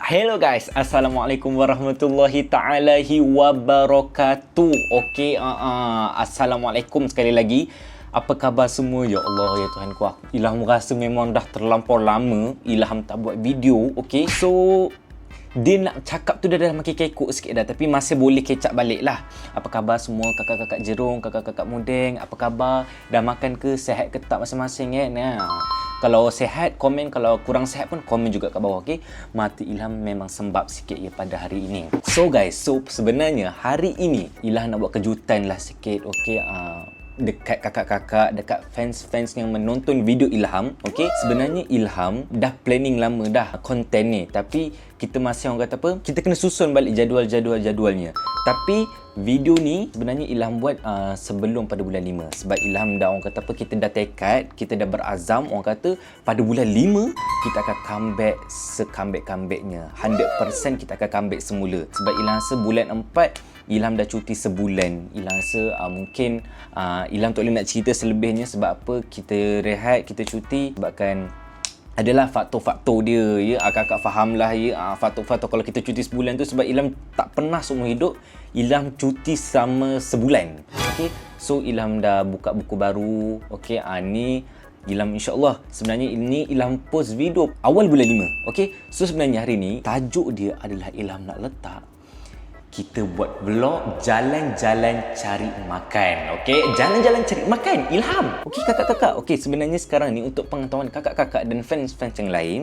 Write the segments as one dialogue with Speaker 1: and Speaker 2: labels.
Speaker 1: Hello guys, Assalamualaikum warahmatullahi ta'alahi wabarakatuh. Okey, Assalamualaikum sekali lagi. Apa khabar semua? Ya Allah, ya Tuhanku, Ilham rasa memang dah terlampau lama Ilham tak buat video. Okey, so dia nak cakap tu dah makin kekok sikit dah, tapi masih boleh kecap balik lah. Apa khabar semua kakak-kakak Jerung, kakak-kakak Mudeng? Apa khabar? Dah makan ke? Sihat ke tak masing-masing kan? Kalau sihat, komen. Kalau kurang sihat pun komen juga kat bawah, okey? Mata Ilham memang sembab sikit ya pada hari ini. So guys, sebenarnya hari ini Ilham nak buat kejutan lah sikit, okey? Dekat kakak-kakak, dekat fans-fans yang menonton video Ilham. Okey, sebenarnya Ilham dah planning lama dah konten ni, tapi kita masih orang kata apa, kita kena susun balik jadualnya. Tapi video ni sebenarnya Ilham buat sebelum pada bulan 5, sebab Ilham dah orang kata apa, kita dah tekad, kita dah berazam orang kata pada bulan 5 kita akan comeback se-comeback-comebacknya. 100% kita akan comeback semula. Sebab Ilham rasa bulan 4 Ilham dah cuti sebulan. Ilham rasa mungkin Ilham tak boleh nak cerita selebihnya sebab apa, kita rehat, kita cuti sebabkan adalah faktor-faktor dia ya. Kakak faham lah ya, faktor-faktor kalau kita cuti sebulan tu sebab Ilham tak pernah seumur hidup Ilham cuti sama sebulan. Okey, so Ilham dah buka buku baru. Okey, ni Ilham insya-Allah sebenarnya ini Ilham post video awal bulan 5. Okey, so sebenarnya hari ni tajuk dia adalah Ilham nak letak kita buat vlog jalan-jalan cari makan. Okey, jalan-jalan cari makan Ilham. Okey kakak-kakak. Okey, sebenarnya sekarang ni untuk pengetahuan kakak-kakak dan fans-fans yang lain,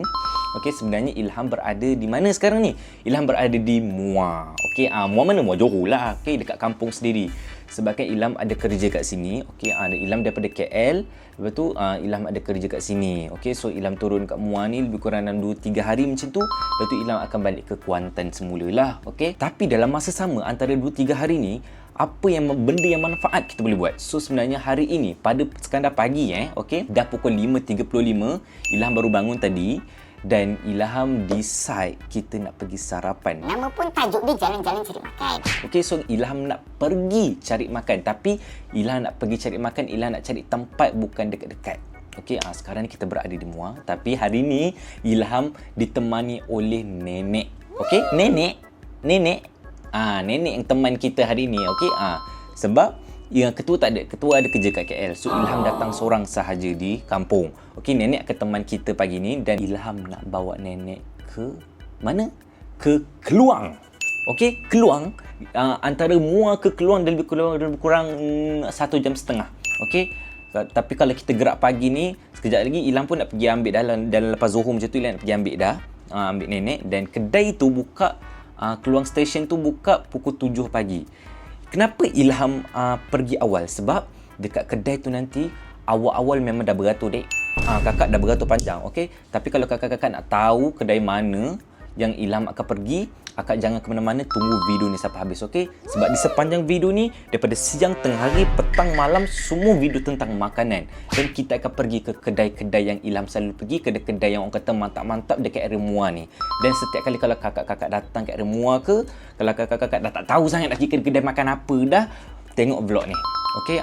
Speaker 1: okey, sebenarnya Ilham berada di mana sekarang ni? Ilham berada di Muar. Okey, Muar mana? Muar Johor lah. Okey, dekat kampung sendiri. Sebabkan Ilham ada kerja kat sini. Okey, Ilham daripada KL. Lepas tu Ilham ada kerja kat sini. Okey, so Ilham turun kat Muar ni lebih kurang dalam 2-3 hari macam tu. Lepas tu Ilham akan balik ke Kuantan semula lah. Okey, tapi dalam masa sama antara 2-3 hari ni, apa yang benda yang manfaat kita boleh buat. So sebenarnya hari ini pada sekadar pagi okey, dah pukul 5.35 Ilham baru bangun tadi dan Ilham decide kita nak pergi sarapan.
Speaker 2: Nama pun tajuk dia jalan-jalan cari makan.
Speaker 1: Okey, so Ilham nak pergi cari makan, tapi Ilham nak pergi cari makan, Ilham nak cari tempat bukan dekat-dekat. Okey, sekarang ni kita berada di Muar, tapi hari ni Ilham ditemani oleh nenek. Okey, nenek nenek yang teman kita hari ni. Okey, sebab yang ketua tak ada, ketua ada kerja kat KL. So Ilham datang seorang sahaja di kampung. Okey, nenek akan teman kita pagi ni dan Ilham nak bawa nenek ke mana? Ke Keluang. Okey, Keluang, antara Muar ke Keluang dan lebih kurang 1.5 jam. Okey, tapi kalau kita gerak pagi ni, sekejap lagi Ilham pun nak pergi ambil dalam lepas Zuhur macam tu, Ilham nak pergi ambil dah, ambil nenek. Dan kedai tu buka, Keluang Station tu buka pukul 7 pagi. Kenapa Ilham pergi awal? Sebab dekat kedai tu nanti awal-awal memang dah beratur dek. Kakak dah beratur panjang, okey. Tapi kalau kakak-kakak nak tahu kedai mana yang Ilham akan pergi, kakak jangan ke mana-mana, tunggu video ni sampai habis, okey? Sebab di sepanjang video ni, daripada siang, tengah hari, petang, malam, semua video tentang makanan. Dan kita akan pergi ke kedai-kedai yang Ilham selalu pergi, kedai-kedai yang orang kata mantap-mantap dekat area Muar ni. Dan setiap kali kalau kakak-kakak datang ke area Muar ke, kalau kakak-kakak dah tak tahu sangat nak pergi ke kedai makan apa dah, tengok vlog ni, okey?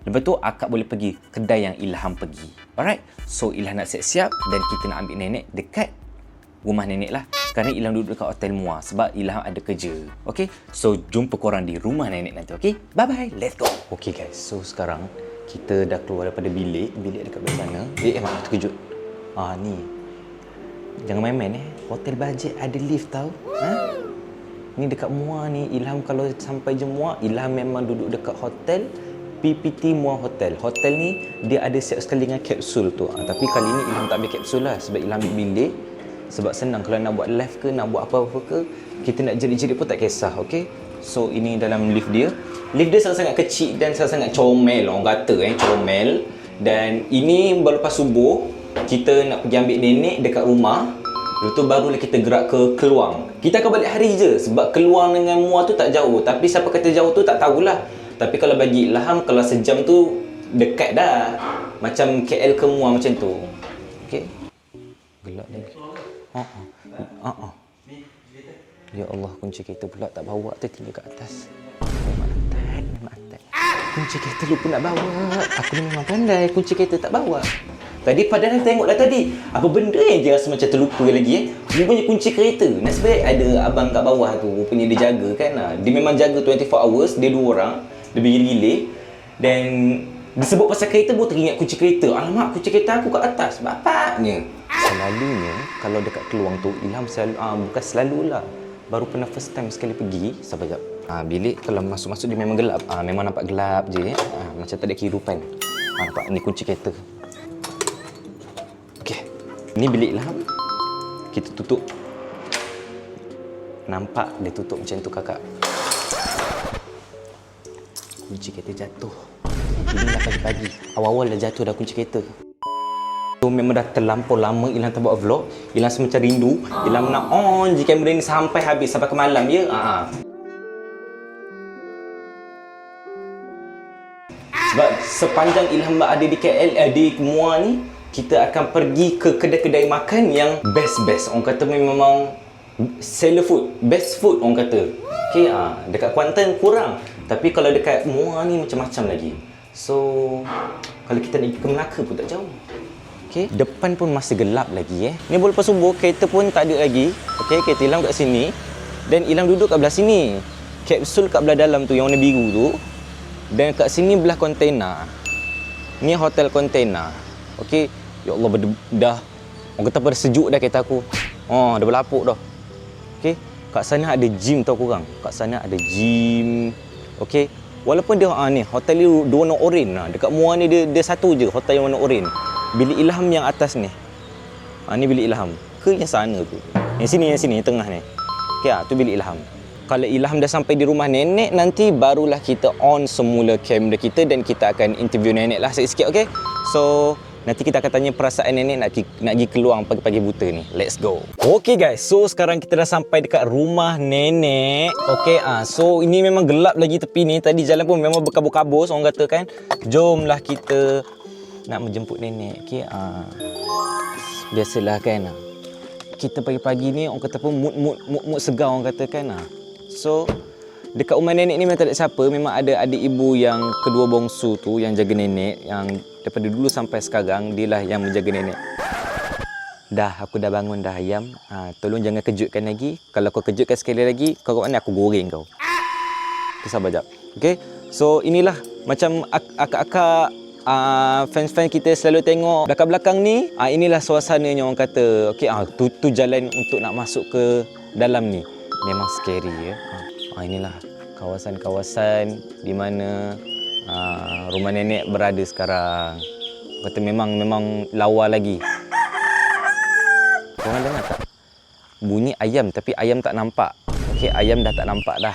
Speaker 1: Lepas tu akak boleh pergi kedai yang Ilham pergi. Alright, so Ilham nak siap-siap dan kita nak ambil nenek dekat rumah nenek lah. Kerana Ilham duduk dekat Hotel Muar sebab Ilham ada kerja. Okay, so jumpa korang di rumah nenek nanti. Okay, bye-bye, let's go. Okay guys, so sekarang kita dah keluar daripada bilik dekat belah sana. Mak terkejut. Ni jangan main-main hotel bajet ada lift tau. Ni dekat Muar ni, Ilham kalau sampai je Muar, Ilham memang duduk dekat hotel PPT Muar Hotel. Hotel ni dia ada siap sekali dengan kapsul tu. Tapi kali ni Ilham tak ambil kapsul lah sebab Ilham ambil bilik. Sebab senang kalau nak buat live ke, nak buat apa-apa ke, kita nak jerit-jerit pun tak kisah, okey? So ini dalam lift dia. Lift dia sangat-sangat kecil dan sangat-sangat comel, orang kata comel. Dan ini baru lepas subuh, kita nak pergi ambil nenek dekat rumah. Lepas tu barulah kita gerak ke Keluang. Kita akan balik hari je sebab Keluang dengan Muar tu tak jauh. Tapi siapa kata jauh tu tak tahulah. Tapi kalau bagi Ilham, kalau sejam tu dekat dah. Macam KL ke Muar macam tu. Okey. Gelap lagi. Ya Allah, kunci kereta pula tak bawa tu, tinggal kat atas. Memang atas. Kunci kereta lupa nak bawa. Aku ni memang pandai, kunci kereta tak bawa. Tadi padahal tengok dah tadi. Apa benda yang dia rasa macam terlupa lagi Rupanya kunci kereta. Nasib baik ada abang kat bawah tu. Rupanya dia jaga kan. Dia memang jaga 24 hours. Dia 2 orang. Dia bergilir-gilir. Dan disebut pasal kereta pun teringat kunci kereta. Alamak, kunci kereta aku kat atas. Bapaknya. Selalunya kalau dekat Keluang tu Ilham selalu, bukan selalulah. Baru pernah first time sekali pergi. Sabar jap. Bilik kalau masuk-masuk dia memang gelap. Memang nampak gelap je. Macam tak ada kehidupan. Nampak ni kunci kereta. Ni bilik Ilham. Kita tutup. Nampak dia tutup macam tu kakak. Kunci kereta jatuh. Ini dah pagi-pagi. Awal-awal dah jatuh dah kunci kereta. So, memang dah terlampau lama Ilham tak buat vlog. Ilham semacam rindu. Ilham nak on je kamera ni sampai habis. Sampai ke malam ya. Sebab sepanjang Ilham berada di KL, di Muar ni, kita akan pergi ke kedai-kedai makan yang best-best. Orang kata memang seller food, best food orang kata. Okay, dekat Kuantan kurang. Tapi kalau dekat Muar ni macam-macam lagi. So, kalau kita nak pergi ke Melaka pun tak jauh. Okay, depan pun masih gelap lagi Ni boleh lepas subuh, kereta pun tak ada lagi. Okay, kereta Ilham kat sini. Dan Ilham duduk kat belah sini. Kapsul kat belah dalam tu, yang warna biru tu. Dan kat sini belah kontena. Ni hotel kontena. Okay. Ya Allah, dah orang kata pada sejuk dah kereta aku. Dah berlapuk dah. Okey, kat sana ada gym tau korang. Kat sana ada gym. Okey, walaupun dia ni hotel ni dua warna oranye. Dekat Muar ni dia satu je hotel yang warna oranye. Bilik Ilham yang atas ni. Ni bilik Ilham. Ke yang sana tu? Yang sini, yang tengah ni. Okey, tu bilik Ilham. Kalau Ilham dah sampai di rumah nenek, nanti barulah kita on semula kamera kita dan kita akan interview nenek lah sikit-sikit, okey? So, nanti kita akan tanya perasaan nenek nak pergi Keluang pagi-pagi buta ni. Let's go. Okay guys, so sekarang kita dah sampai dekat rumah nenek. Okay, so ini memang gelap lagi tepi ni. Tadi jalan pun memang berkabus-kabus orang kata kan. Jomlah kita nak menjemput nenek. Okay, biasalah kan. Kita pagi-pagi ni orang kata pun mood segar orang kata kan. So, dekat rumah nenek ni memang tak ada siapa. Memang ada adik ibu yang kedua bongsu tu yang jaga nenek. Yang daripada dulu sampai sekarang, dialah yang menjaga nenek. Dah, aku dah bangun dah ayam. Tolong jangan kejutkan lagi. Kalau kau kejutkan sekali lagi, kau kat mana aku goreng kau. Okay, sabar jap. Okay, so inilah macam akak-akak fans-fans kita selalu tengok belakang-belakang ni. Inilah suasananya orang kata. Okay, tu jalan untuk nak masuk ke dalam ni. Memang scary ya. Inilah kawasan-kawasan di mana rumah nenek berada sekarang. Kata memang lawa lagi. Korang dengar tak? Bunyi ayam tapi ayam tak nampak. Okey, ayam dah tak nampak dah.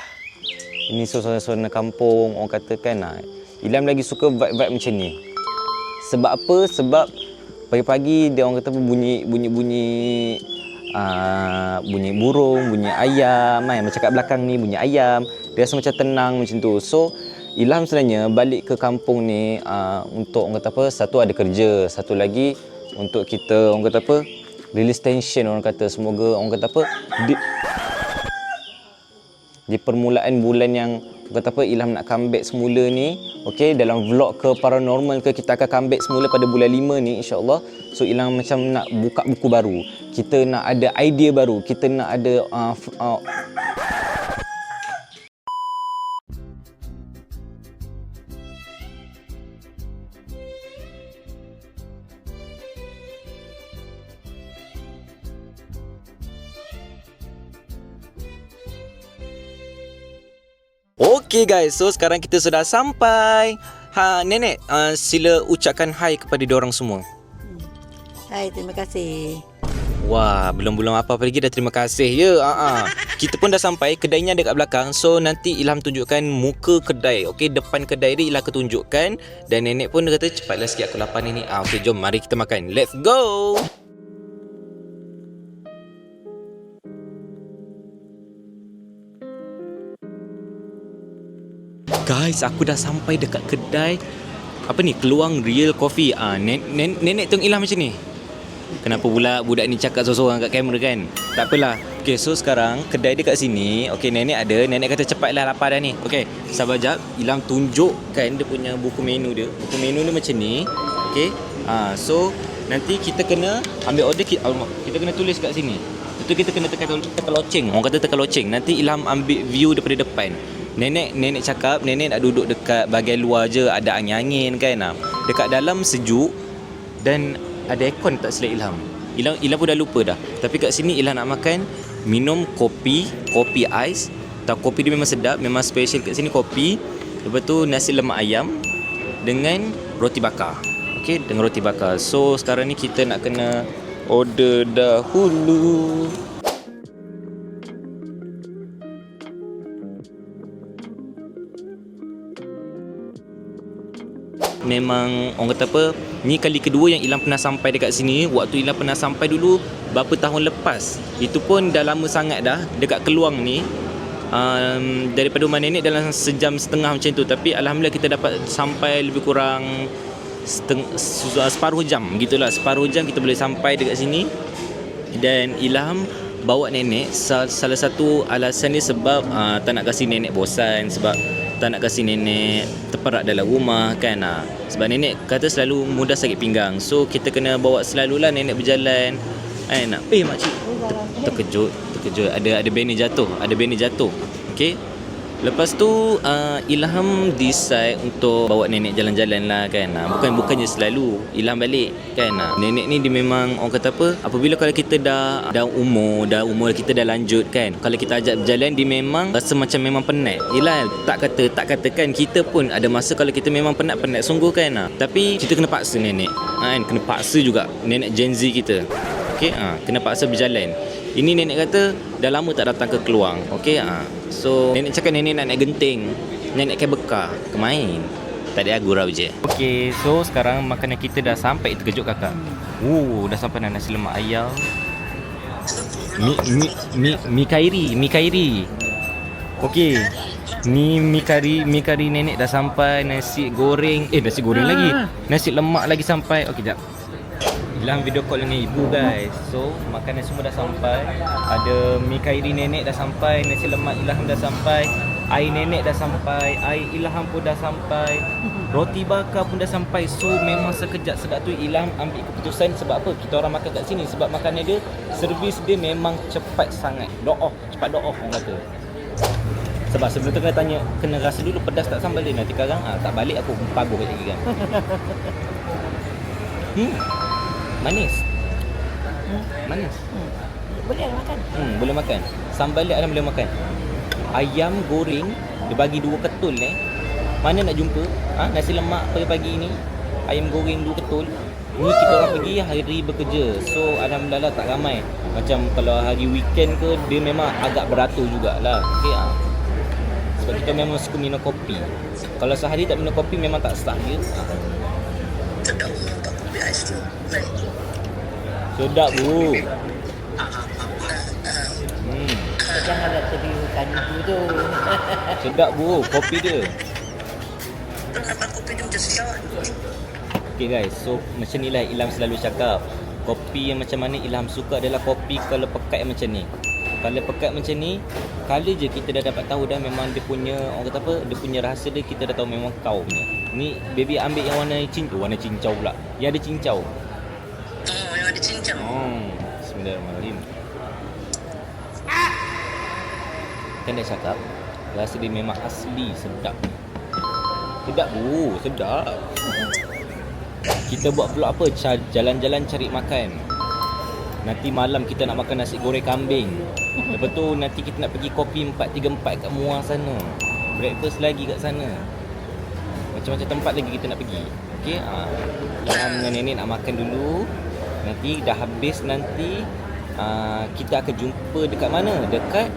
Speaker 1: Ini suasana kampung orang kata kan. Ilham lagi suka vibe-vibe macam ni. Sebab apa? Sebab pagi-pagi dia orang kata bunyi burung, bunyi ayam, macam kat belakang ni bunyi ayam. Dia rasa macam tenang macam tu. So, Ilham sebenarnya balik ke kampung ni untuk orang kata apa, satu ada kerja, satu lagi untuk kita orang kata apa, release tension orang kata. Semoga orang kata apa, di permulaan bulan yang orang kata apa, Ilham nak comeback semula ni. Okey, dalam vlog ke paranormal ke, kita akan comeback semula pada bulan 5 ni insya-Allah. So Ilham macam nak buka buku baru. Kita nak ada idea baru. Kita nak ada Okay guys, so sekarang kita sudah sampai. Nenek, sila ucapkan hai kepada diorang semua.
Speaker 3: Hai, terima kasih.
Speaker 1: Wah, belum apa lagi dah terima kasih ya. Kita pun dah sampai, kedainya ada kat belakang. So nanti Ilham tunjukkan muka kedai. Okey, depan kedai dia Ilham tunjukkan. Dan nenek pun dia kata cepatlah sikit aku lapar ni. Okey, jom mari kita makan. Let's go. Guys, aku dah sampai dekat kedai. Apa ni? Keluang Real Coffee. Nenek tengok Ilham macam ni. Kenapa pula budak ni cakap seorang-seorang kat kamera kan? Tak apalah. Okay, so sekarang kedai dia kat sini. Okay, nenek ada. Nenek kata cepatlah lapar dah ni. Okay, sabar jap. Ilham tunjukkan dia punya buku menu dia. Buku menu dia macam ni. Okay, so nanti kita kena ambil order, kita kena tulis kat sini. Itu kita kena tekan loceng. Orang kata tekan loceng. Nanti Ilham ambil view daripada depan. Nenek cakap nenek nak duduk dekat bahagian luar je, ada angin-angin kan. Dekat dalam sejuk dan ada aircon tak silap Ilham. Ilham pun dah lupa dah. Tapi kat sini Ilham nak makan minum kopi ais. Kopi dia memang sedap, memang special kat sini kopi. Lepas tu nasi lemak ayam dengan roti bakar. Okey, dengan roti bakar. So sekarang ni kita nak kena order dahulu. Memang orang kata apa, ni kali kedua yang Ilham pernah sampai dekat sini. Waktu Ilham pernah sampai dulu berapa tahun lepas, itu pun dah lama sangat dah. Dekat Keluang ni daripada rumah nenek dalam sejam setengah macam tu. Tapi Alhamdulillah kita dapat sampai lebih kurang separuh jam gitulah. Separuh jam kita boleh sampai dekat sini. Dan Ilham bawa nenek, salah satu alasan ni sebab tak nak kasi nenek bosan, sebab tak nak kasi nenek terperak dalam rumah kan. Sebab nenek kata selalu mudah sakit pinggang. So kita kena bawa selalulah nenek berjalan kan. Makcik terkejut ada banner jatuh. Okey, lepas tu Ilham decide untuk bawa nenek jalan-jalan lah kan. Bukannya selalu Ilham balik kan. Nenek ni dia memang orang kata apa, apabila kalau kita dah umur kita dah lanjut kan, kalau kita ajak berjalan dia memang rasa macam memang penat. Yelah, tak katakan kita pun ada masa kalau kita memang penat sungguh kan. Tapi kita kena paksa nenek kan, kena paksa juga nenek Gen Z kita. Okey, kena paksa berjalan. Ini nenek kata dah lama tak datang ke Keluang. Okey, so nenek cakap nenek nak naik genting, nenek naik bekar ke main. Tak ada gurau je. Okey, so sekarang makanan kita dah sampai. Terkejut kakak. Dah sampai nasi lemak ayam. Mi kairi. Okey. Ni mi kari nenek dah sampai. Nasi goreng lagi. Nasi lemak lagi sampai. Okey, jap. Ilham video call dengan ibu guys. So makanan semua dah sampai. Ada mi kairi nenek dah sampai, nasi lemak Ilham dah sampai, air nenek dah sampai, air Ilham pun dah sampai, roti bakar pun dah sampai. So memang sekejap sedap tu Ilham ambil keputusan. Sebab apa? Kita orang makan kat sini sebab makanan dia, servis dia memang cepat sangat. Cepat orang kata. Sebab sebelum tu kena rasa dulu pedas tak sambal dia. Nanti sekarang tak balik aku paguh lagi kan. Manis.
Speaker 3: Boleh makan.
Speaker 1: Boleh makan. Sambal dia boleh makan. Ayam goreng dia bagi 2 ketul Mana nak jumpa? Nasi lemak pagi-pagi ni, ayam goreng 2 ketul. Ni kita orang pergi hari bekerja. So alhamdulillah tak ramai. Macam kalau hari weekend ke, dia memang agak beratur jugalah. Okey sebab kita memang suka minum kopi. Kalau sehari tak minum kopi memang tak start dia. Sedap bro.
Speaker 3: Jangan nak teriukan ibu tu.
Speaker 1: Sedap bro kopi dia.
Speaker 2: Kopi dia macam sedap.
Speaker 1: Okay guys, so macam ni lah Ilham selalu cakap. Kopi yang macam mana Ilham suka adalah kopi kalau pekat macam ni. Kalau pekat macam ni, kali je kita dah dapat tahu dah memang dia punya, orang kata apa, dia punya rasa dia, kita dah tahu memang kau punya. Ni baby ambil yang warna cincau pula. Yang ada cincau.
Speaker 2: Yang ada cincau.
Speaker 1: Bismillahirrahmanirrahim. Kan dah cakap, rasa dia memang asli sedap. Sedap bro, sedap. Kita buat pula apa? Jalan-jalan cari makan. Nanti malam kita nak makan nasi goreng kambing. Lepas tu nanti kita nak pergi kopi 434 kat Muar sana. Breakfast lagi kat sana. Macam-macam tempat lagi kita nak pergi. Okey, Ilham dengan nenek nak makan dulu. Nanti dah habis nanti kita akan jumpa dekat mana? Dekat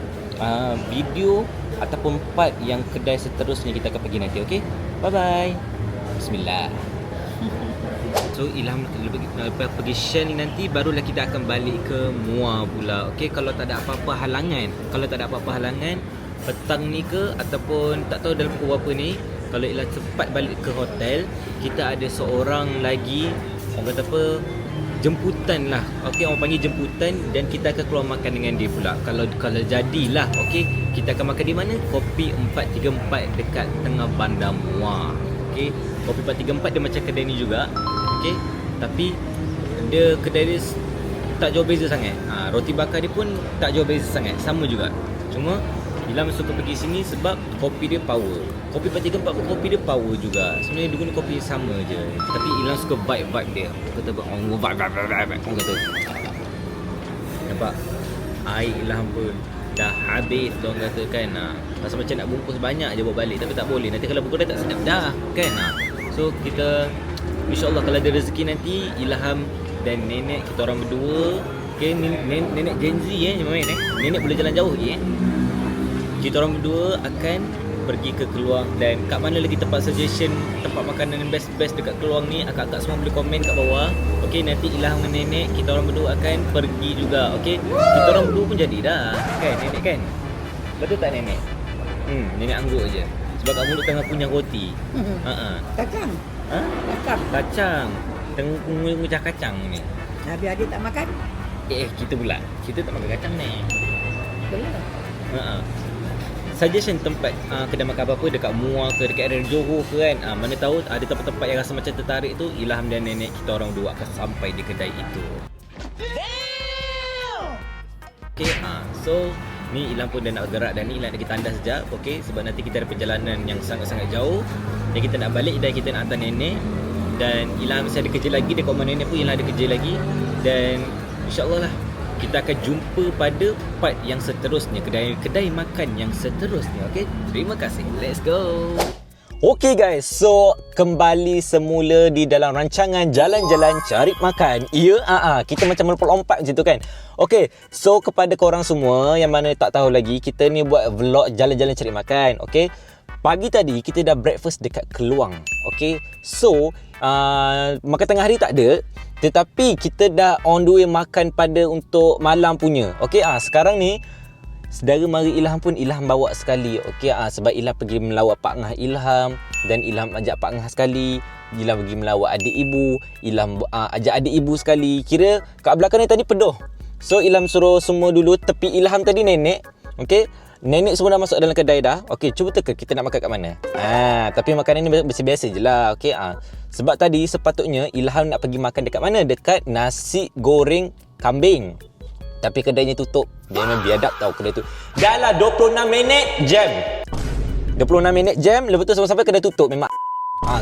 Speaker 1: video ataupun part yang kedai seterusnya kita akan pergi nanti. Okey. Bye bye. Bismillah. So Ilham lepas pergi Shell ni nanti barulah kita akan balik ke Muar pula. Okey, kalau tak ada apa-apa halangan, petang ni ke ataupun tak tahu dalam pukul berapa ni, kalau Ilham cepat balik ke hotel, kita ada seorang lagi, orang kata apa, jemputan lah. Okey, orang panggil jemputan dan kita akan keluar makan dengan dia pula. Kalau jadilah, okey, kita akan makan di mana? Kopi 434 dekat tengah bandar Muar. Okey, Kopi 434 dia macam kedai ni juga. Okey, tapi dia kedai dia tak jauh beza sangat. Roti bakar dia pun tak jauh beza sangat, sama juga. Cuma Ilham suka pergi sini sebab kopi dia power. Kopi Pak Tiga Empat pun kopi dia power juga. Sebenarnya dia guna kopi sama je. Tapi Ilham suka vibe dia. Kata vibe. Orang kata. Nampak? Air Ilham pun dah habis orang kata kan. Rasa macam nak bungkus banyak je bawa balik, tapi tak boleh. Nanti kalau bungkus dah tak sedap dah kan. So kita InsyaAllah kalau ada rezeki nanti Ilham dan nenek kita orang berdua, okay, nenek Gen Z nenek boleh jalan jauh kita orang berdua akan pergi ke Keluang. Dan kat mana lagi tempat suggestion tempat makanan yang best dekat Keluang ni, akak-akak semua boleh komen kat bawah. Okey, nanti Ilham dengan nenek kita orang berdua akan pergi juga. Okey, kita orang berdua pun jadi dah kan nenek kan. Betul tak nenek? Nenek angguk je sebab kat mulut tengah punya roti.
Speaker 3: Kacang.
Speaker 1: Kacang. Tengah ngucah kacang ni.
Speaker 3: Nabi adik tak makan?
Speaker 1: Kita pula. Kita tak makan kacang ni.
Speaker 3: Betul.
Speaker 1: Suggestion tempat kedai makan apa-apa dekat Muar ke dekat area Johor ke kan. Mana tahu ada tempat-tempat yang rasa macam tertarik tu, Ilham dan nenek kita orang dua akan sampai di kedai itu. Okay, so ni Ilham pun dah nak bergerak dan ni Ilham nak kita tandas sekejap. Okay, sebab nanti kita ada perjalanan yang sangat-sangat jauh dan kita nak balik dan kita nak hantar nenek. Dan Ilham mesti ada kerja lagi, dekat rumah nenek pun Ilham ada kerja lagi. Dan insyaAllah lah kita akan jumpa pada part yang seterusnya, kedai makan yang seterusnya. Okay, terima kasih, let's go. Okay guys, so kembali semula di dalam rancangan Jalan-Jalan Cari Makan. Kita macam melompat macam tu kan. Okay, so kepada korang semua yang mana tak tahu lagi, kita ni buat vlog Jalan-Jalan Cari Makan. Okay, pagi tadi kita dah breakfast dekat Keluang. Okay, so makan tengah hari tak ada, tetapi kita dah on the way makan pada untuk malam punya. Okay, sekarang ni saudara mari Ilham pun Ilham bawa sekali. Okay, sebab Ilham pergi melawat Pak Ngah Ilham dan Ilham ajak Pak Ngah sekali. Ilham pergi melawat adik ibu, Ilham ajak adik ibu sekali. Kira kat belakang ni tadi penuh. So Ilham suruh semua dulu, tepi Ilham tadi nenek. Okay, nenek semua dah masuk dalam kedai dah. Okay, cuba teka kita nak makan kat mana. Tapi makanan ni biasa-biasa je lah. Okay, sebab tadi sepatutnya Ilham nak pergi makan dekat mana? Dekat nasi goreng kambing. Tapi kedainya tutup. Dia memang biadab tau kedai tu. Dah lah 26 minit jam. 26 minit jam. Lepas tu sampai-sampai kedai tutup. Memang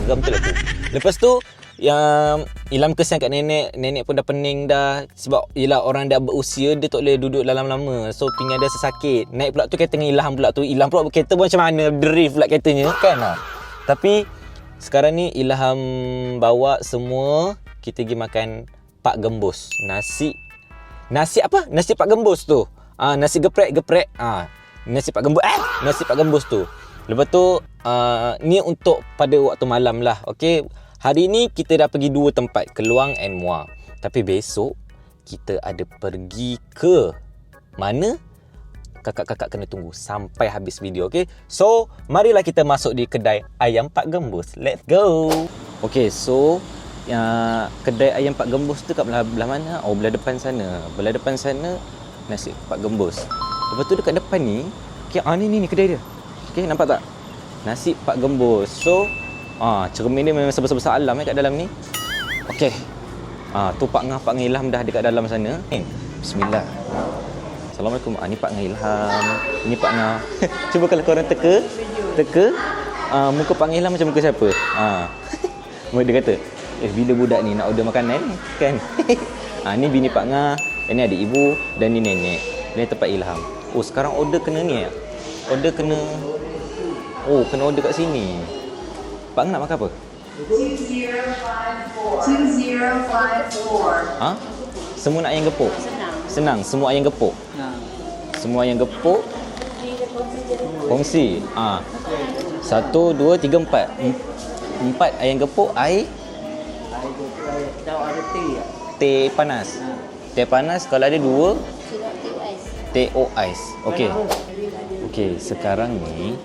Speaker 1: geram betul lah tu. Lepas tu yang Ilham kesian kat nenek. Nenek pun dah pening dah. Sebab yelah orang dah berusia, dia tak boleh duduk dalam lama. So pinggan dia sesakit. Naik pula tu kereta dengan Ilham pula tu. Ilham pula kereta pun macam mana, drift pula keretanya kan. Tapi sekarang ni Ilham bawa semua kita pergi makan Pak Gembus. Nasi apa? Nasi Pak Gembus tu. Nasi geprek. Nasi Pak Gembus. Nasi Pak Gembus tu. Lepas tu ni untuk pada waktu malam lah. Okey. Hari ni kita dah pergi 2 tempat, Keluang and Muar. Tapi besok kita ada pergi ke mana? Kakak-kakak kena tunggu sampai habis video. Okey. So, marilah kita masuk di kedai ayam Pak Gembus. Let's go. Okey, so kedai ayam Pak Gembus tu kat belah mana? Belah depan sana. Belah depan sana nasi Pak Gembus. Lepas tu dekat depan ni, okey, ni kedai dia. Okey, nampak tak? Nasi Pak Gembus. So, cermin dia memang sebesar-besar alam kat dalam ni. Okey. Tu Pak Ngah Ilham dah dekat dalam sana. Bismillah. Assalamualaikum. Ni Pak Ngah Ilham. Ni Pak Ngah. Cuba kalau korang teka muka Pak Ngah Ilham macam muka siapa? Dia kata, bila budak ni nak order makanan kan. Ni bini Pak Ngah, ini adik ibu dan ni nenek. Ni tempat Ilham. Sekarang order kena ni order kena order kat sini. Pak Ngah nak makan apa? 2054. Semua nak ayam gepuk? Senang. Semua ayam gepuk. Semua ayam gepuk. Kongsi. 1, 2, 3, 4. 4 ayam gepuk, air. Teh panas. Teh panas kalau ada 2. Teh ais. Okey, sekarang ni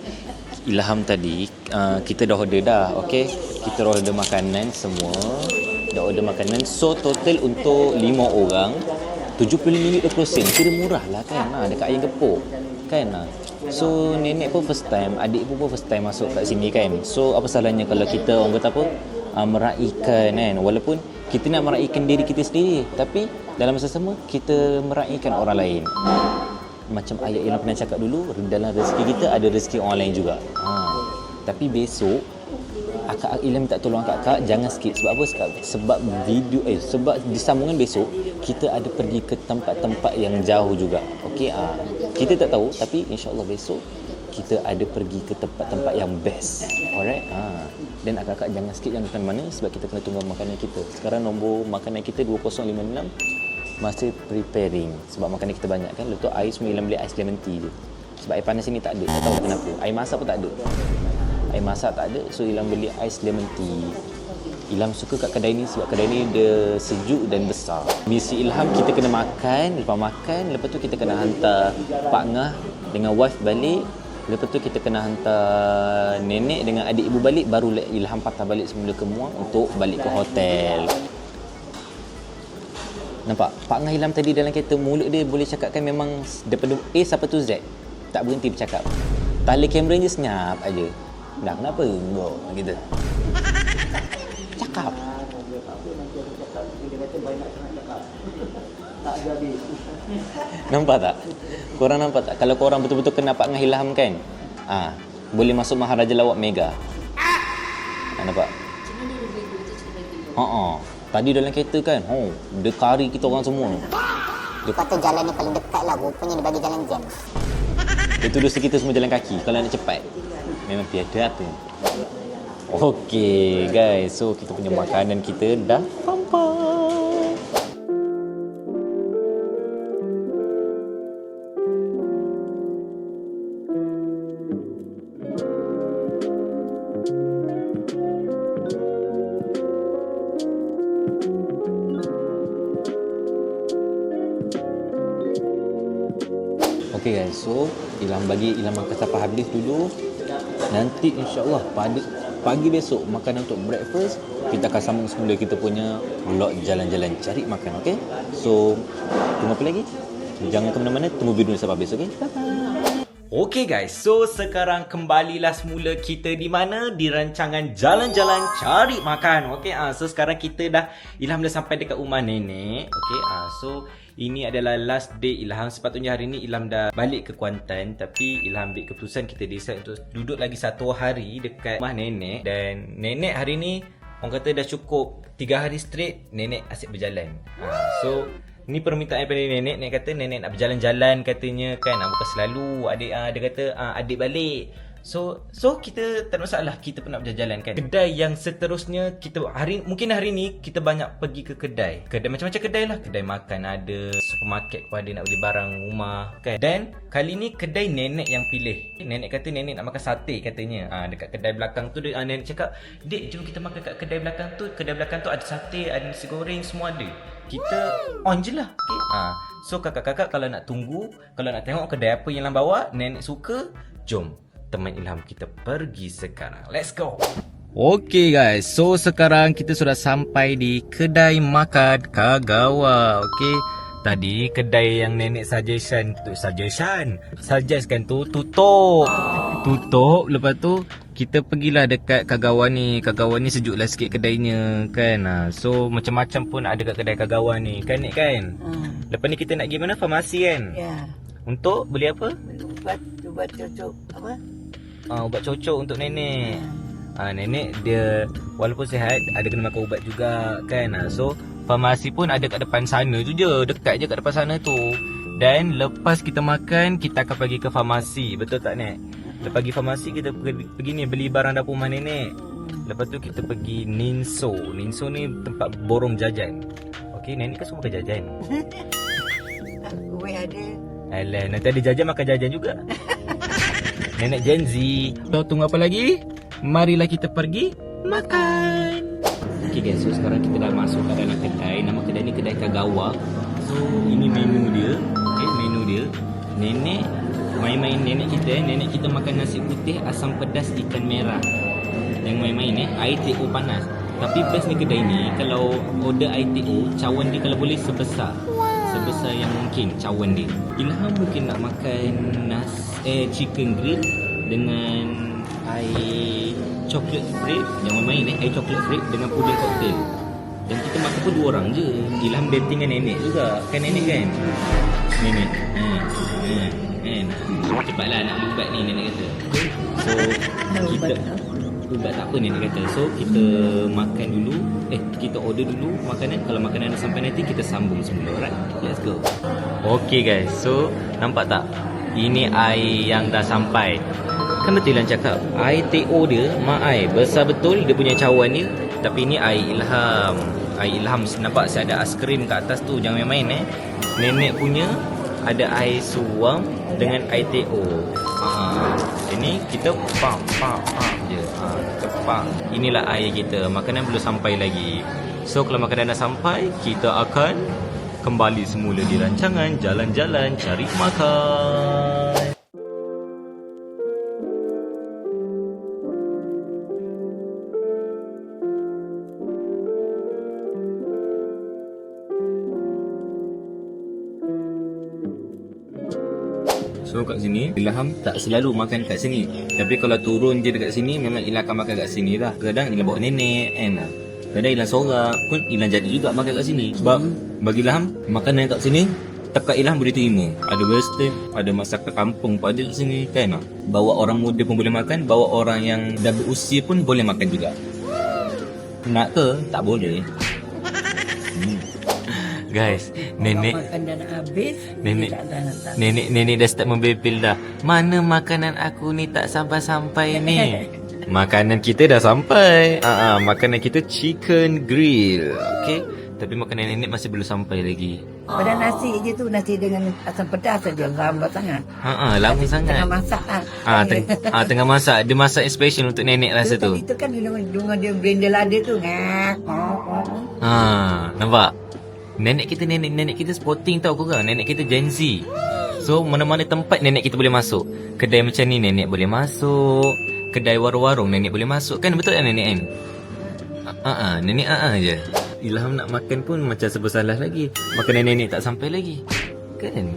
Speaker 1: Ilham tadi kita dah order dah. Okey, kita order makanan semua. Dah order makanan. So total untuk 5 orang RM75.20. Kira murah lah kan. Dekat ayam gepuk kan. So nenek pun first time, adik pun first time masuk kat sini kan. So apa salahnya kalau kita orang kata apa, meraihkan kan. Walaupun kita nak meraihkan diri kita sendiri, tapi dalam masa sama kita meraihkan orang lain. Macam ayat Ilham pernah cakap dulu, dalam rezeki kita ada rezeki orang lain juga. Tapi besok akak Ilham minta tolong akak jangan skip. Sebab apa? Sebab video sebab disambungan besok kita ada pergi ke tempat-tempat yang jauh juga. Okey, kita tak tahu tapi insya-Allah besok kita ada pergi ke tempat-tempat yang best. Alright? Dan akak-akak jangan skip, jangan ke mana sebab kita kena tunggu makanan kita. Sekarang nombor makanan kita 2056 masih preparing sebab makanan kita banyak kan. Lepas tu air semua Ilham beli ais lemon tea je. Sebab air panas sini tak ada. Tak tahu kenapa. Air masak pun tak ada. Air masak tak ada, so Ilham beli ais lemon tea. Ilham suka kat kedai ni sebab kedai ni dia sejuk dan besar. Misi Ilham kita kena makan, lepas tu kita kena hantar Pak Ngah dengan wife balik. Lepas tu kita kena hantar nenek dengan adik ibu balik, baru Ilham patah balik semula ke Muar untuk balik ke hotel. Nampak? Pak Ngah Ilham tadi dalam kereta, mulut dia boleh cakapkan memang daripada A sampai tu Z. Tak berhenti bercakap. Tali kamera je senyap aja. Dah kenapa? Enggak gitu. Cakap. Nampak tak? Korang nampak tak? Kalau korang betul-betul kena Pak Ngah Ilham kan? Boleh masuk Maharaja Lawak Mega. Nampak? Tadi dalam kereta kan, dia kari kita orang semua.
Speaker 4: Dia kata jalan ni paling dekat lah, rupanya dia bagi jalan jam.
Speaker 1: Dia tuduh kita semua jalan kaki kalau nak cepat. Memang tiada tu. Okey guys, so kita punya makanan kita dah sampai. Okey guys, so Ilham makan sampai habis dulu. Nanti insya-Allah pada pagi besok makanan untuk breakfast kita akan sambung semula kita punya vlog jalan-jalan cari makan, okey? So tunggu apa lagi? Jangan ke mana-mana, tunggu video ni sampai habis, okey? Bye-bye. Okey guys, so sekarang kembalilah semula kita di mana? Di rancangan jalan-jalan cari makan. Okey, so sekarang kita Ilham dah sampai dekat rumah nenek. Okey, so ini adalah last day Ilham. Sepatutnya hari ni Ilham dah balik ke Kuantan, tapi Ilham ambil keputusan kita decide untuk duduk lagi 1 hari dekat rumah nenek. Dan nenek hari ni orang kata dah cukup 3 hari straight nenek asyik berjalan. So ni permintaan daripada nenek. Nenek kata nenek nak berjalan-jalan katanya kan. Bukan selalu adik dia kata adik balik. So kita tak ada masalah, kita pun nak berjalan kan. Kedai yang seterusnya kita mungkin hari ni kita banyak pergi ke kedai macam-macam kedai lah. Kedai makan ada, supermarket pun ada nak beli barang rumah kan. Dan kali ni kedai nenek yang pilih. Nenek kata nenek nak makan sate katanya. Dekat kedai belakang tu nenek cakap, "Dek, jom kita makan kat kedai belakang tu. Kedai belakang tu ada sate, ada nasi goreng, semua ada." Kita on je lah. Okay? So kakak-kakak kalau nak tunggu, kalau nak tengok kedai apa yang Ilham bawa, nenek suka, jom teman Ilham kita pergi sekarang. Let's go. Okay guys, so sekarang kita sudah sampai di kedai makan Kagawa. Okay, tadi kedai yang nenek suggestkan tu tutup. Lepas tu kita pergilah dekat Kagawa ni. Kagawa ni sejuk lah sikit kedainya kan. So macam-macam pun ada kat kedai Kagawa ni kan, Nek kan. Lepas ni kita nak pergi mana? Farmasi kan.
Speaker 3: Ya.
Speaker 1: Untuk beli apa?
Speaker 3: Ubat cocok apa?
Speaker 1: Ubat cocok untuk nenek. Nenek dia walaupun sihat ada kena makan ubat juga kan. So farmasi pun ada kat depan sana tu je, dekat je kat depan sana tu. Dan lepas kita makan kita akan pergi ke farmasi. Betul tak Nek? Lepas pergi farmasi kita pergi ni beli barang dapur rumah nenek. Lepas tu kita pergi Ninso. Ninso ni tempat borong jajan. Okey, nenek kan suka makan jajan.
Speaker 3: Gue ada.
Speaker 1: Alah, nanti ada jajan makan jajan juga. Nenek Gen Z. So, tunggu apa lagi? Marilah kita pergi makan. Okay guys, so sekarang kita dah masuk ke dalam kedai. Nama kedai ni kedai Kagawa. So, ini menu dia. Okay, menu dia. Nenek main-main nenek kita makan nasi putih asam pedas ikan merah. Yang main-main air teh panas. Tapi best ni kedai ni, kalau order air teh cawan dia kalau boleh sebesar yang mungkin cawan dia. Ilham mungkin nak makan chicken grill dengan air chocolate frappe. Jangan main air chocolate frappe dengan puding cocktail. Dan kita makan pun pun 2 orang je. Ilham dating dengan nenek juga. Kan nenek kan? Nenek. Cepatlah nak ubat ni nenek kata. So kita ubat tak apa nenek kata. So kita makan dulu. Kita order dulu makanan. Kalau makanan dah sampai nanti kita sambung semula. Alright? Let's go. Okay guys. So nampak tak? Ini air yang dah sampai. Kan betul Ilham cakap, air TO dia, mak air besar betul dia punya cawan ni. Tapi ini air Ilham. Air Ilham, nampak saya ada aiskrim kat atas tu. Jangan main-main Nenek punya ada air suam dengan air TO. Ini kita pam je. Kita pam. Inilah air kita. Makanan belum sampai lagi. So kalau makanan dah sampai, kita akan kembali semula di rancangan jalan-jalan cari makan. So kat sini Ilham tak selalu makan kat sini. Tapi kalau turun je dekat sini memang Ilham akan makan kat sini lah. Kadang Ilham bawa nenek kadang Ilham seorang pun Ilham jadi juga makan kat sini. Sebab bagi Ilham makanan kat sini takat Ilham boleh terima. Ada western, ada masakan kampung pada kat sini kan. Bawa orang muda pun boleh makan, bawa orang yang dah berusia pun boleh makan juga. Nak ke? Tak boleh. Guys, nenek
Speaker 3: makan dah nak habis.
Speaker 1: Nenek dah start membebel dah. Mana makanan aku ni tak sampai-sampai ni. Makanan kita dah sampai. Makanan kita chicken grill. Okay, tapi makanan nenek masih belum sampai lagi.
Speaker 3: Pada nasi je tu, nasi dengan asam pedas saja, lambat sangat.
Speaker 1: Lama sangat.
Speaker 3: Tengah masak
Speaker 1: tengah masak. Dia masak special untuk nenek rasa tu.
Speaker 3: Itu kan dengan dia blender lada tu.
Speaker 1: Nampak? Nenek kita sporting tau korang. Nenek kita Gen Z. So mana-mana tempat nenek kita boleh masuk. Kedai macam ni nenek boleh masuk. Kedai warung-warung nenek boleh masuk. Kan betul kan nenek kan? Nenek je. Ilham nak makan pun macam serba salah lagi. Makanan nenek tak sampai lagi. Kan?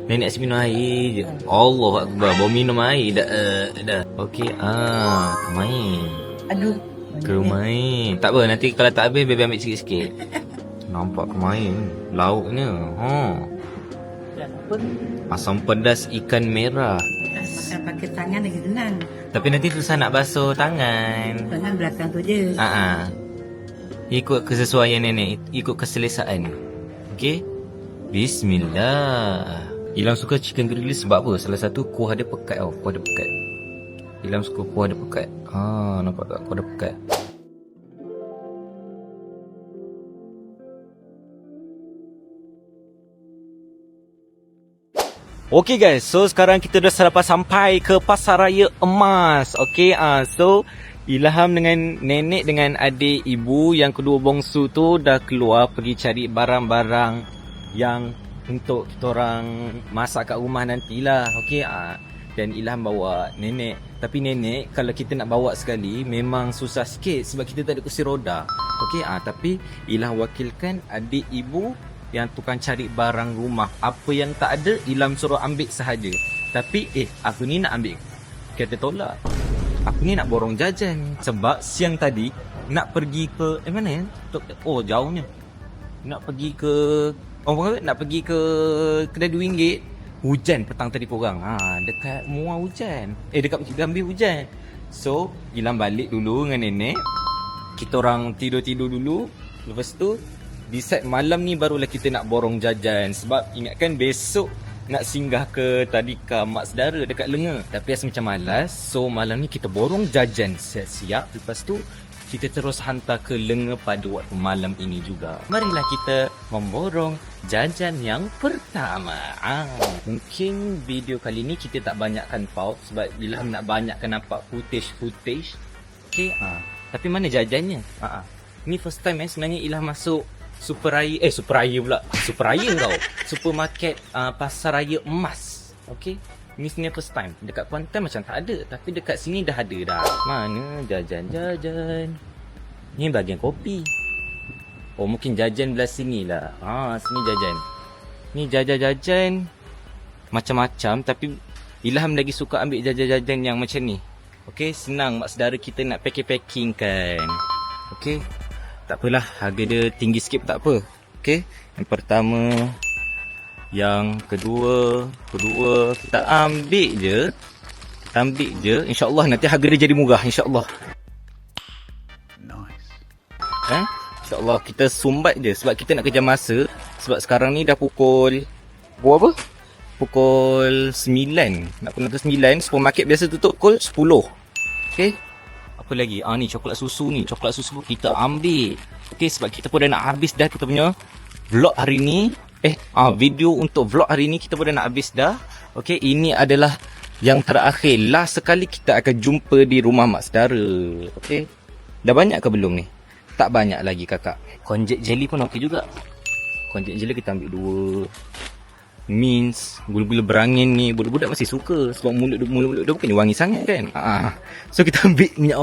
Speaker 1: Nenek asyik minum air je. Allah Akbar. Bawa minum air dah. Okey. Kemain.
Speaker 3: Aduh.
Speaker 1: Kemain. Tak apa, nanti kalau tak habis baby ambil sikit-sikit. Nampak kemain lauknya. Asam pedas ikan merah.
Speaker 3: Makan pakai tangan lagi senang.
Speaker 1: Tapi nanti susah nak basuh tangan.
Speaker 3: Tangan belakang tu je.
Speaker 1: Ikut kesesuaian nenek, ikut keselesaan. Okey. Bismillah. Ilham suka chicken grill sebab apa? Salah satu kuah dia pekat tau. Kuah dia pekat. Ilham suka kuah dia pekat. Nampak tak kuah dia pekat? Okay guys, so sekarang kita dah selepas sampai ke Pasaraya Emas. Okay, so Ilham dengan nenek dengan adik ibu yang kedua bongsu tu dah keluar pergi cari barang-barang yang untuk kita orang masak kat rumah nantilah. Okay, dan Ilham bawa nenek. Tapi nenek kalau kita nak bawa sekali memang susah sikit sebab kita tak ada kursi roda. Okay, tapi Ilham wakilkan adik ibu yang tukang cari barang rumah. Apa yang tak ada Ilham suruh ambil sahaja. Tapi aku ni nak ambil. Kata tolak. Aku ni nak borong jajan. Sebab siang tadi nak pergi ke mana ya? Jauhnya. Nak pergi ke kedai RM2. Hujan petang tadi korang. Dekat Muar hujan. Dekat Gambir hujan. So Ilham balik dulu dengan nenek. Kita orang tidur-tidur dulu. Lepas tu decide malam ni barulah kita nak borong jajan. Sebab ingatkan besok nak singgah ke tadika mak saudara dekat Lenga. Tapi rasa macam malas. So malam ni kita borong jajan siap-siap. Lepas tu kita terus hantar ke Lenga pada waktu malam ini juga. Marilah kita memborong jajan yang pertama. Mungkin video kali ni kita tak banyakkan paut sebab Ilham nak banyakkan nampak footage. Okay, tapi mana jajannya? Ni first time sebenarnya Ilham masuk Supermarket Pasaraya Emas. Okay, ni sini first time. Dekat Kuantan macam tak ada, tapi dekat sini dah ada dah. Mana jajan-jajan? Ni bahagian kopi. Mungkin jajan belah sini lah. Sini jajan. Ni jajan-jajan macam-macam, tapi Ilham lagi suka ambil jajan-jajan yang macam ni. Okay, senang mak saudara kita nak packing kan. Okay, Tak apalah, harga dia tinggi sikit pun tak apa. Okay, yang pertama, yang kedua, kita ambil je. InsyaAllah nanti harga dia jadi murah, insyaAllah. InsyaAllah kita sumbat je sebab kita nak kejar masa. Sebab sekarang ni dah pukul berapa? Pukul 9. Nak pukul 9. Supermarket biasa tutup pukul 10. Okay. Apa lagi? Ni coklat susu ni. Coklat susu kita ambil. Okay, sebab kita pun dah nak habis dah kita punya vlog hari ni. Video untuk vlog hari ni kita pun dah nak habis dah. Okay, ini adalah yang terakhir. Last sekali kita akan jumpa di rumah mak saudara. Okay. Dah banyak ke belum ni? Tak banyak lagi kakak. Konjac jelly pun okey juga. Konjac jelly kita ambil 2. Mints, gula-gula berangin ni budak-budak masih suka sebab mulut dia bukannya wangi sangat kan. So kita ambil minyak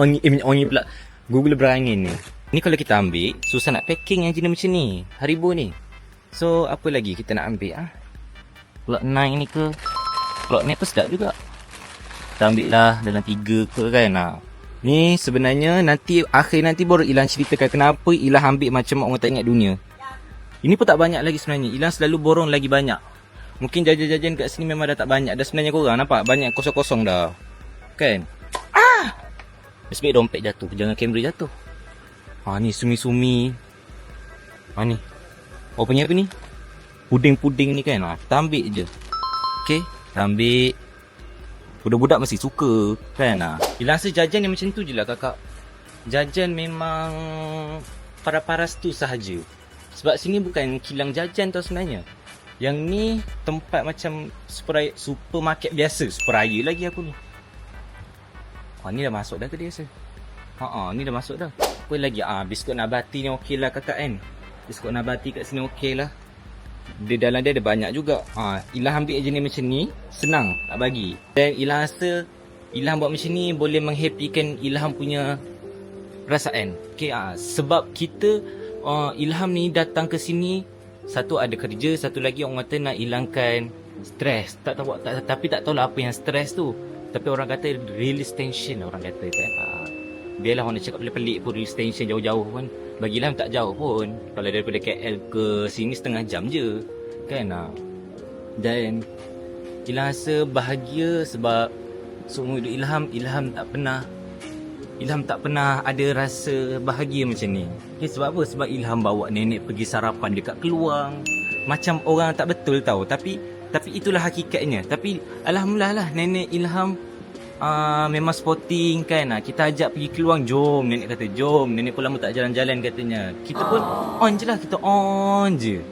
Speaker 1: wangi pula. Gula-gula berangin ni. Ni kalau kita ambil susah nak packing yang jenis macam ni. Haribo ni. So apa lagi kita nak ambil Cloud 9 ni ke? Cloud 9 pun sedap juga. Kita ambil lah dalam 3 ke kan. Ni sebenarnya akhir nanti baru Ilham ceritakan kenapa Ilham ambil macam orang tak ingat dunia. Ini pun tak banyak lagi sebenarnya. Ilham selalu borong lagi banyak. Mungkin jajan-jajan kat sini memang dah tak banyak. Dah sebenarnya korang nampak banyak kosong-kosong dah. Kan? Sebab dompet jatuh. Jangan kamera jatuh. Ni sumi-sumi. Ni. Punya apa ni? Puding-puding ni kan. Kita ambil je. Okay. Kita ambil. Budak-budak masih suka kan. Ilham rasa jajan yang macam tu je lah kakak. Jajan memang paras-paras tu sahaja. Sebab sini bukan kilang jajan tau sebenarnya. Yang ni tempat macam supermarket biasa. Superraya lagi aku ni. Ni dah masuk dah ke dia rasa? Ni dah masuk dah. Apa lagi? Biskut nabati ni okey lah kakak kan. Biskut nabati kat sini okey lah. Dia dalam dia ada banyak juga. Ilham ambil jenis macam ni, senang nak bagi. Dan Ilham rasa Ilham buat macam ni boleh menghappykan Ilham punya perasaan. Okay, sebab kita Ilham ni datang ke sini, satu ada kerja, satu lagi orang kata nak hilangkan stres. Tapi tak tahulah apa yang stres tu. Tapi orang kata release tension orang kata kan. Biarlah orang nak cakap pelik-pelik pun, release tension jauh-jauh pun. Bagi Ilham tak jauh pun. Kalau daripada KL ke sini setengah jam je kan. Dan Ilham rasa bahagia sebab seumur hidup Ilham tak pernah ada rasa bahagia macam ni. Okay, sebab apa? Sebab Ilham bawa nenek pergi sarapan dekat Keluang. Macam orang tak betul tau. Tapi itulah hakikatnya. Tapi alhamdulillah lah nenek Ilham memang sporting kan. Kita ajak pergi Keluang, jom. Nenek kata jom. Nenek pun lama tak jalan-jalan katanya. Kita pun on je lah. Kita on je.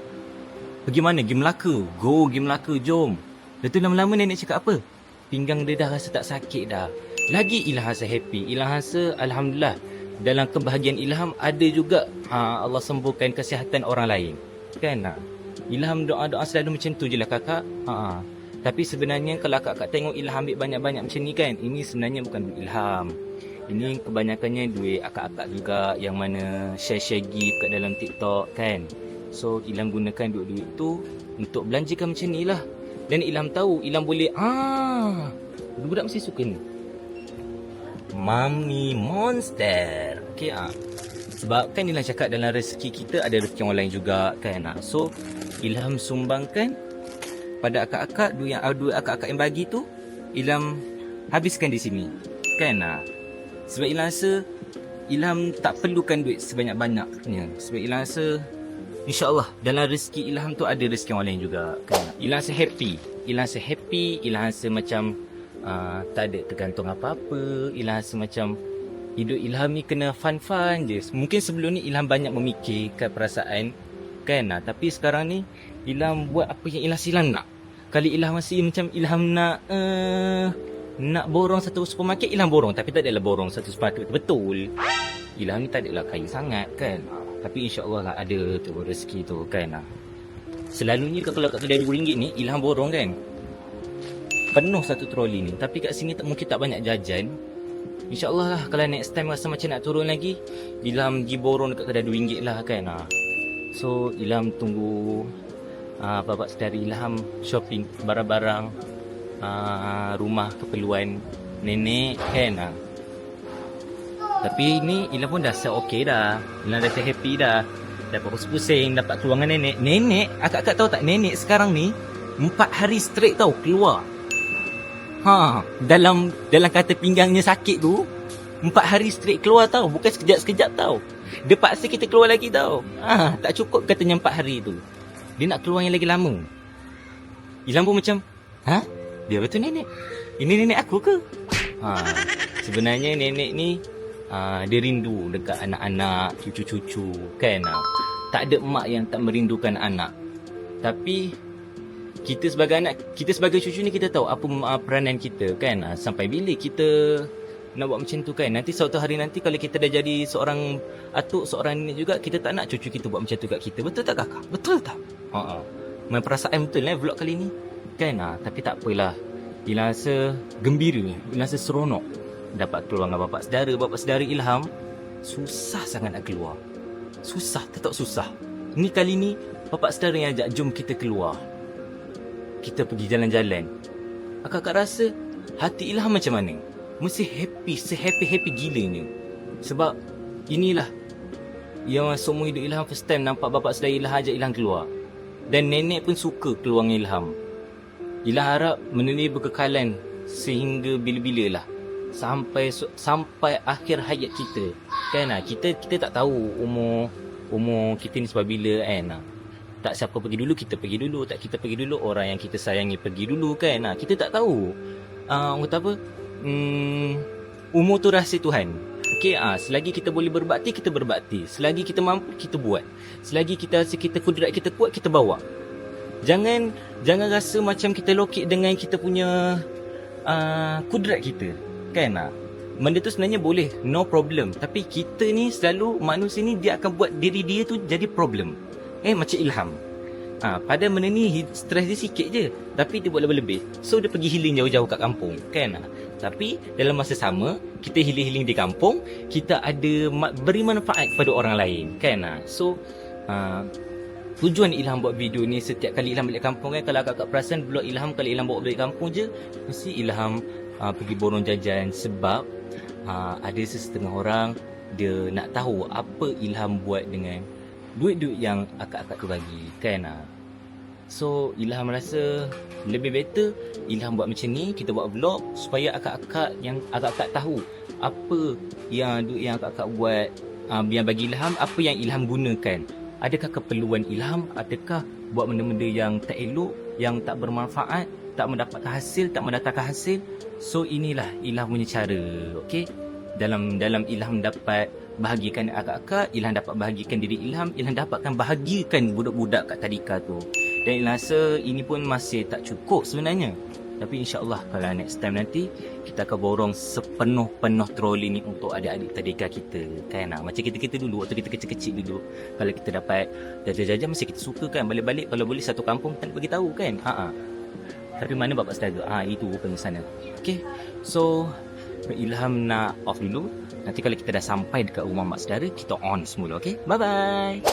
Speaker 1: Pergi mana? Pergi Melaka. Go pergi Melaka, jom. Lepas tu lama-lama nenek cakap apa? Pinggang dia dah rasa tak sakit dah. Lagi Ilham rasa happy. Ilham rasa alhamdulillah dalam kebahagiaan Ilham ada juga Allah sembuhkan kesihatan orang lain kan. Ilham doa-doa selalu macam tu je lah kakak. Tapi sebenarnya kalau kakak tengok Ilham ambil banyak-banyak macam ni kan, ini sebenarnya bukan duit Ilham. Ini kebanyakannya duit akak-akak juga yang mana share-share gift kat dalam TikTok kan. So Ilham gunakan duit-duit tu untuk belanjakan macam ni lah. Dan Ilham tahu Ilham boleh budak mesti suka ni Mami Monster. Okay, sebab kan Ilham cakap dalam rezeki kita ada rezeki orang lain juga kan. So Ilham sumbangkan pada akak-akak, duit akak-akak yang bagi tu Ilham habiskan di sini kan. Sebab Ilham rasa Ilham tak perlukan duit sebanyak-banyaknya. Sebab Ilham rasa InsyaAllah dalam rezeki Ilham tu ada rezeki orang lain juga kan. Ilham rasa happy. Ilham rasa macam tak ada tergantung apa-apa. Ilham rasa macam hidup Ilham ni kena fun-fun je. Mungkin sebelum ni Ilham banyak memikirkan perasaan kan. Tapi sekarang ni Ilham buat apa yang Ilham silam nak. Kali Ilham masih macam Ilham nak borong satu supermarket, Ilham borong. Tapi tak adalah borong satu supermarket betul. Ilham ni tak adalah kaya sangat kan. Tapi insyaAllah lah ada tu rezeki tu kan. Selalunya kalau kat kedai RM2 ni Ilham borong kan penuh satu troli ni. Tapi kat sini mungkin tak banyak jajan. InsyaAllah lah kalau next time rasa macam nak turun lagi, Ilham pergi borong dekat kedai RM2 lah kan. So Ilham tunggu bapak saudara Ilham shopping barang-barang rumah keperluan nenek kan.
Speaker 5: Tapi ni Ilham pun dah okey dah. Ilham dah happy dah. Dapat pusing-pusing, dapat keluar dengan nenek. Nenek, akak-akak tahu tak, nenek sekarang ni 4 hari straight tau keluar. Dalam kata pinggangnya sakit tu, 4 hari straight keluar tau. Bukan sekejap-sekejap tau. Dia paksa kita keluar lagi tau. Tak cukup katanya 4 hari tu. Dia nak keluar yang lagi lama. Ilham pun macam, dia betul nenek? Ini nenek aku ke? Sebenarnya nenek ni dia rindu dekat anak-anak, cucu-cucu kan. Tak ada mak yang tak merindukan anak. Tapi kita sebagai anak, kita sebagai cucu ni kita tahu apa peranan kita kan. Sampai bila kita nak buat macam tu kan. Nanti suatu hari nanti kalau kita dah jadi seorang atuk, seorang nenek juga, kita tak nak cucu kita buat macam tu kat kita. Betul tak kakak? Betul tak? Main perasaan betul vlog kali ni kan. Tapi tak apalah. Ilham rasa gembira, Ilham rasa seronok dapat keluar dengan bapak saudara Ilham. Susah sangat nak keluar. Susah, tetap susah. Ni kali ni bapak saudara yang ajak, jom kita keluar. Kita pergi jalan-jalan. Akak rasa hati Ilham macam mana? Mesti happy, se-happy gilanya. Sebab inilah yang seumur hidup Ilham first time nampak bapak saudara Ilham ajak Ilham keluar. Dan nenek pun suka keluar dengan Ilham. Ilham harap benda ni berkekalan sehingga bila-bila lah. Sampai akhir hayat kita. Kan kita tak tahu umur kita ni sebab bila kan. Tak siapa pergi dulu, kita pergi dulu. Tak kita pergi dulu, orang yang kita sayangi pergi dulu kan. Kita tak tahu. Orang kata apa? Umur tu rahsia Tuhan. Okey, selagi kita boleh berbakti, kita berbakti. Selagi kita mampu, kita buat. Selagi kita rasa kita kudrat kita kuat, kita bawa. Jangan rasa macam kita lokek dengan kita punya kudrat kita. Kan? Benda tu sebenarnya boleh, no problem. Tapi kita ni selalu, manusia ni dia akan buat diri dia tu jadi problem. Macam Ilham. Pada benda ni stres dia sikit je, tapi dia buat lebih-lebih. So dia pergi healing jauh-jauh kat kampung. Kan? Tapi dalam masa sama, kita healing di kampung, kita ada beri manfaat kepada orang lain. Kan? So tujuan Ilham buat video ni, setiap kali Ilham balik kampung kan, kalau kakak perasan vlog Ilham, kalau Ilham bawa balik kampung je, mesti Ilham pergi borong jajan. Sebab ada setengah orang dia nak tahu apa Ilham buat dengan duit-duit yang akak-akak tu bagi kan. So Ilham rasa lebih better Ilham buat macam ni, kita buat vlog supaya akak-akak tahu apa yang duit yang akak-akak buat, yang bagi Ilham, apa yang Ilham gunakan. Adakah keperluan Ilham? Adakah buat benda-benda yang tak elok, yang tak bermanfaat, tak mendapatkan hasil, tak mendatangkan hasil? So inilah Ilham punya cara. Okay? Dalam Ilham dapat bahagikan akak-akak, Ilham dapat bahagikan diri Ilham dapatkan bahagikan budak-budak kat tadika tu. Dan Ilham rasa ini pun masih tak cukup sebenarnya. Tapi insyaAllah kalau next time nanti kita akan borong sepenuh-penuh troli ni untuk adik-adik tadika kita kan. Macam kita dulu waktu kita kecil-kecil dulu, kalau kita dapat jajan-jajan mesti kita suka kan. Balik-balik kalau boleh satu kampung tak nak bagi tahu kan. Tapi mana bapak saudara? Itu bukan sana. Okay, so Ilham nak off dulu. Nanti kalau kita dah sampai dekat rumah mak saudara, kita on semula. Okay, bye-bye.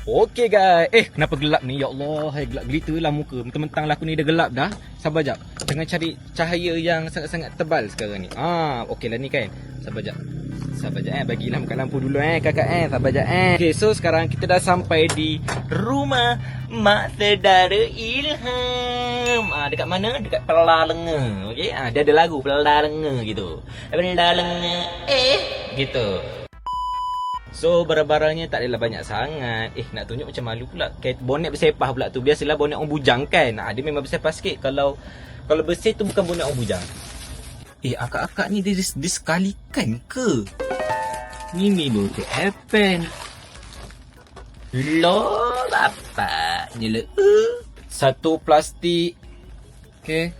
Speaker 5: Okey guys. Kenapa gelap ni? Ya Allah, gelap gelita lah muka. Mentang-mentang lah aku ni dah gelap dah. Sabar jap. Tengah cari cahaya yang sangat-sangat tebal sekarang ni. Okey lah ni kan. Sabar jap. Bagi Ilham kat lampu dulu kakak Sabar jap Okey, so sekarang kita dah sampai di rumah mak saudara Ilham. Dekat mana? Dekat Pelalenga. Okey, dia ada lagu Pelalenga gitu. Pelalenga gitu. So barang-barangnya tak adalah banyak sangat. Nak tunjuk macam malu pula. Bonet bersepah pula tu. Biasalah bonet orang bujang kan. Dia memang bersepah sikit. Kalau bersih tu bukan bonet orang bujang. Akak-akak ni dia sekalikan ke? Ini loh tu happen. Loh bapaknya lah. Satu plastik. Okay.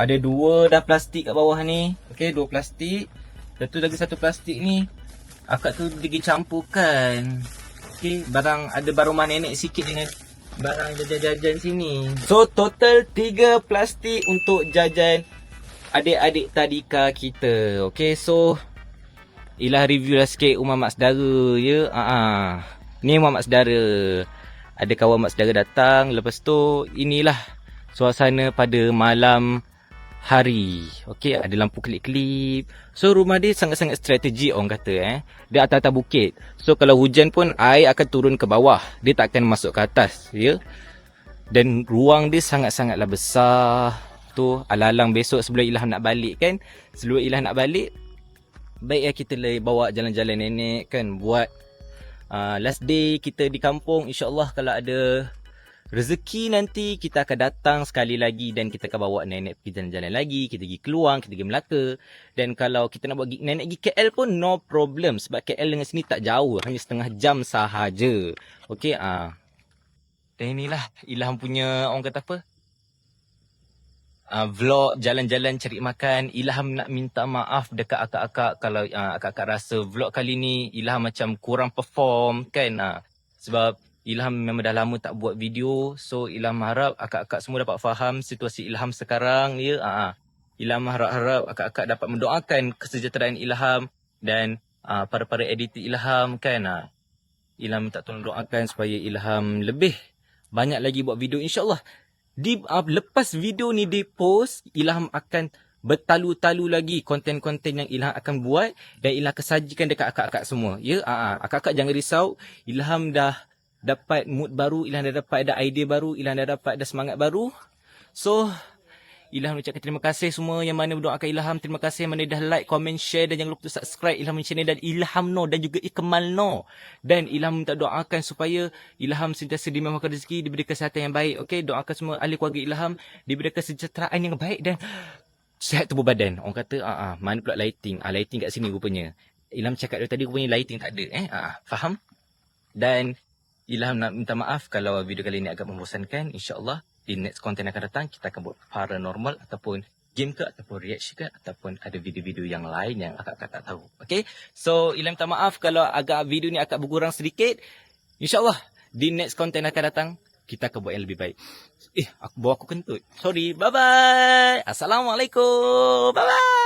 Speaker 5: Ada dua dah plastik kat bawah ni. Okay, dua plastik. Lepas lagi satu plastik ni. Akak tu pergi campurkan. Okay, ada baruman nenek sikit dengan barang jajan-jajan sini. So total 3 plastik untuk jajan adik-adik tadika kita. Okay, so Ilah review lah sikit rumah mak saudara ya. Ni rumah mak saudara. Ada kawan mak saudara datang. Lepas tu inilah suasana pada malam hari. Okey, ada lampu kelip-kelip. So rumah dia sangat-sangat strategi orang kata Dia atas-atas bukit. So kalau hujan pun air akan turun ke bawah. Dia tak akan masuk ke atas, ya. Dan ruang dia sangat-sangatlah besar. Tu alang-alang besok sebelum Ilham nak balik kan. Sebelum Ilham nak balik, baiklah kita bawa jalan-jalan nenek kan, buat last day kita di kampung. InsyaAllah kalau ada rezeki nanti kita akan datang sekali lagi dan kita akan bawa nenek pergi jalan-jalan lagi. Kita pergi Keluang, kita pergi Melaka. Dan kalau kita nak bawa nenek pergi KL pun no problem. Sebab KL dengan sini tak jauh. Hanya setengah jam sahaja. Okey. Dan inilah Ilham punya, orang kata apa? Vlog jalan-jalan cari makan. Ilham nak minta maaf dekat akak-akak kalau akak-akak rasa vlog kali ni Ilham macam kurang perform kan. Sebab Ilham memang dah lama tak buat video. So Ilham harap akak-akak semua dapat faham situasi Ilham sekarang, ya. Ilham harap akak-akak dapat mendoakan kesejahteraan Ilham dan para-para editor Ilham kan. Ilham minta tolong doakan supaya Ilham lebih banyak lagi buat video, insya-Allah. Lepas video ni dipost, Ilham akan bertalu-talu lagi konten-konten yang Ilham akan buat dan Ilham akan sajikan dekat akak-akak semua. Ya, akak-akak jangan risau. Ilham dah dapat mood baru, Ilham dah dapat ada idea baru, Ilham dah dapat ada semangat baru. So, Ilham ucapkan terima kasih semua yang mana berdoakan Ilham. Terima kasih yang mana dah like, comment, share dan jangan lupa untuk subscribe Ilham channel dan Ilham No dan juga Ikmal No. Dan Ilham minta doakan supaya Ilham sentiasa dimamahkan rezeki, diberi kesihatan yang baik. Okey, doakan semua ahli keluarga Ilham diberi kesejahteraan yang baik dan sihat tubuh badan. Orang kata, mana pula lighting? Lighting kat sini rupanya. Ilham cakap dari tadi rupanya lighting tak ada. Faham? Dan Ilham nak minta maaf kalau video kali ini agak membosankan. InsyaAllah di next content akan datang kita akan buat paranormal ataupun game ke ataupun reaction ke ataupun ada video-video yang lain yang akak-akak tak tahu. Okay, so Ilham minta maaf kalau agak video ni agak berkurang sedikit. InsyaAllah di next content akan datang kita akan buat yang lebih baik. Aku bawa aku kentut. Sorry. Bye-bye. Assalamualaikum. Bye-bye.